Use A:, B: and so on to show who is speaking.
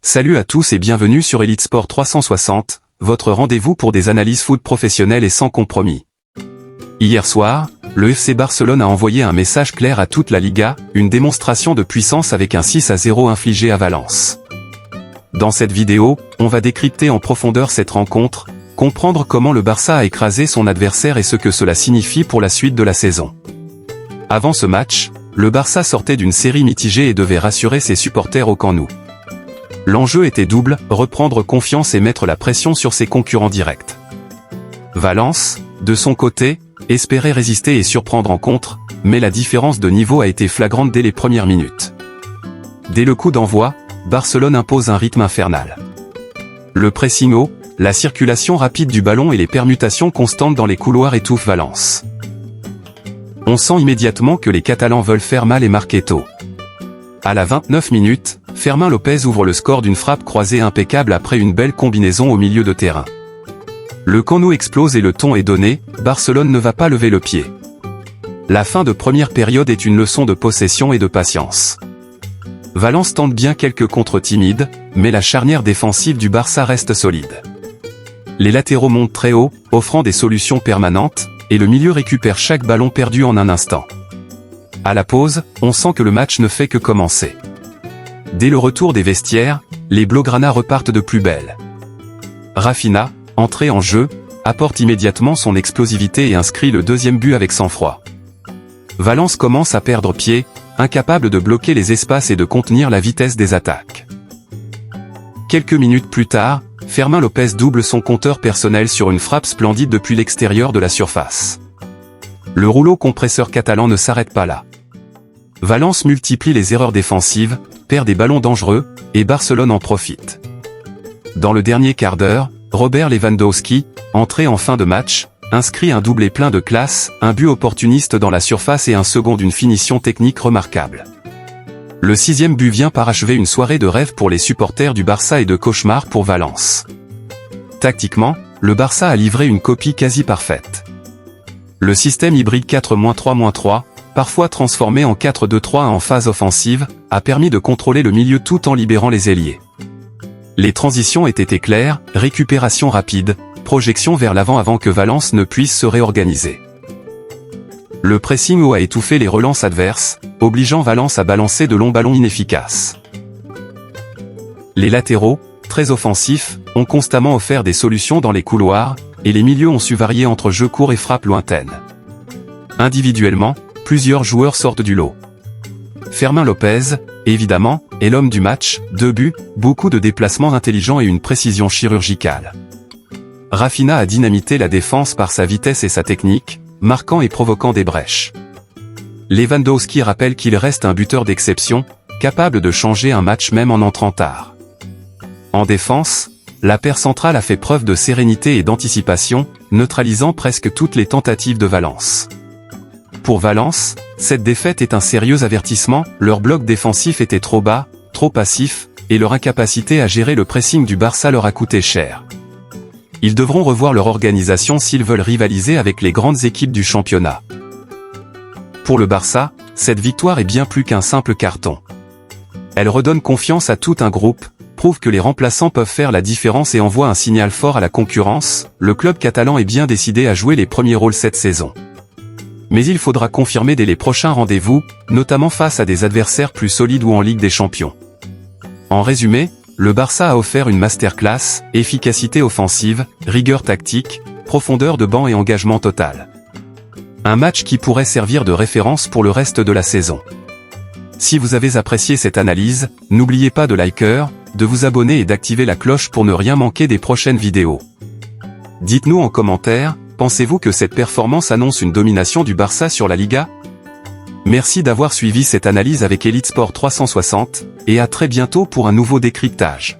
A: Salut à tous et bienvenue sur Elite Sport 360, votre rendez-vous pour des analyses foot professionnelles et sans compromis. Hier soir, le FC Barcelone a envoyé un message clair à toute la Liga, une démonstration de puissance avec un 6-0 infligé à Valence. Dans cette vidéo, on va décrypter en profondeur cette rencontre, comprendre comment le Barça a écrasé son adversaire et ce que cela signifie pour la suite de la saison. Avant ce match, le Barça sortait d'une série mitigée et devait rassurer ses supporters au Camp Nou. L'enjeu était double, reprendre confiance et mettre la pression sur ses concurrents directs. Valence, de son côté, espérait résister et surprendre en contre, mais la différence de niveau a été flagrante dès les premières minutes. Dès le coup d'envoi, Barcelone impose un rythme infernal. Le pressing haut, la circulation rapide du ballon et les permutations constantes dans les couloirs étouffent Valence. On sent immédiatement que les Catalans veulent faire mal et marquer tôt. À la 29 minutes, Fermín López ouvre le score d'une frappe croisée impeccable après une belle combinaison au milieu de terrain. Le Camp Nou explose et le ton est donné, Barcelone ne va pas lever le pied. La fin de première période est une leçon de possession et de patience. Valence tente bien quelques contres timides, mais la charnière défensive du Barça reste solide. Les latéraux montent très haut, offrant des solutions permanentes, et le milieu récupère chaque ballon perdu en un instant. À la pause, on sent que le match ne fait que commencer. Dès le retour des vestiaires, les Blaugrana repartent de plus belle. Rafinha, entré en jeu, apporte immédiatement son explosivité et inscrit le deuxième but avec sang-froid. Valence commence à perdre pied, incapable de bloquer les espaces et de contenir la vitesse des attaques. Quelques minutes plus tard, Fermín López double son compteur personnel sur une frappe splendide depuis l'extérieur de la surface. Le rouleau compresseur catalan ne s'arrête pas là. Valence multiplie les erreurs défensives, perd des ballons dangereux, et Barcelone en profite. Dans le dernier quart d'heure, Robert Lewandowski, entré en fin de match, inscrit un doublé plein de classe, un but opportuniste dans la surface et un second d'une finition technique remarquable. Le sixième but vient parachever une soirée de rêve pour les supporters du Barça et de cauchemar pour Valence. Tactiquement, le Barça a livré une copie quasi parfaite. Le système hybride 4-3-3, parfois transformé en 4-2-3 en phase offensive, a permis de contrôler le milieu tout en libérant les ailiers. Les transitions étaient claires, récupération rapide, projection vers l'avant avant que Valence ne puisse se réorganiser. Le pressing haut a étouffé les relances adverses, obligeant Valence à balancer de longs ballons inefficaces. Les latéraux, très offensifs, ont constamment offert des solutions dans les couloirs, et les milieux ont su varier entre jeux courts et frappes lointaines. Individuellement, plusieurs joueurs sortent du lot. Fermín López, évidemment, est l'homme du match, 2 buts, beaucoup de déplacements intelligents et une précision chirurgicale. Rafinha a dynamité la défense par sa vitesse et sa technique, marquant et provoquant des brèches. Lewandowski rappelle qu'il reste un buteur d'exception, capable de changer un match même en entrant tard. En défense, la paire centrale a fait preuve de sérénité et d'anticipation, neutralisant presque toutes les tentatives de Valence. Pour Valence, cette défaite est un sérieux avertissement, leur bloc défensif était trop bas, trop passif, et leur incapacité à gérer le pressing du Barça leur a coûté cher. Ils devront revoir leur organisation s'ils veulent rivaliser avec les grandes équipes du championnat. Pour le Barça, cette victoire est bien plus qu'un simple carton. Elle redonne confiance à tout un groupe, prouve que les remplaçants peuvent faire la différence et envoie un signal fort à la concurrence, le club catalan est bien décidé à jouer les premiers rôles cette saison. Mais il faudra confirmer dès les prochains rendez-vous, notamment face à des adversaires plus solides ou en Ligue des Champions. En résumé, le Barça a offert une masterclass, efficacité offensive, rigueur tactique, profondeur de banc et engagement total. Un match qui pourrait servir de référence pour le reste de la saison. Si vous avez apprécié cette analyse, n'oubliez pas de liker, de vous abonner et d'activer la cloche pour ne rien manquer des prochaines vidéos. Dites-nous en commentaire, pensez-vous que cette performance annonce une domination du Barça sur la Liga? Merci d'avoir suivi cette analyse avec Elite Sport 360, et à très bientôt pour un nouveau décryptage.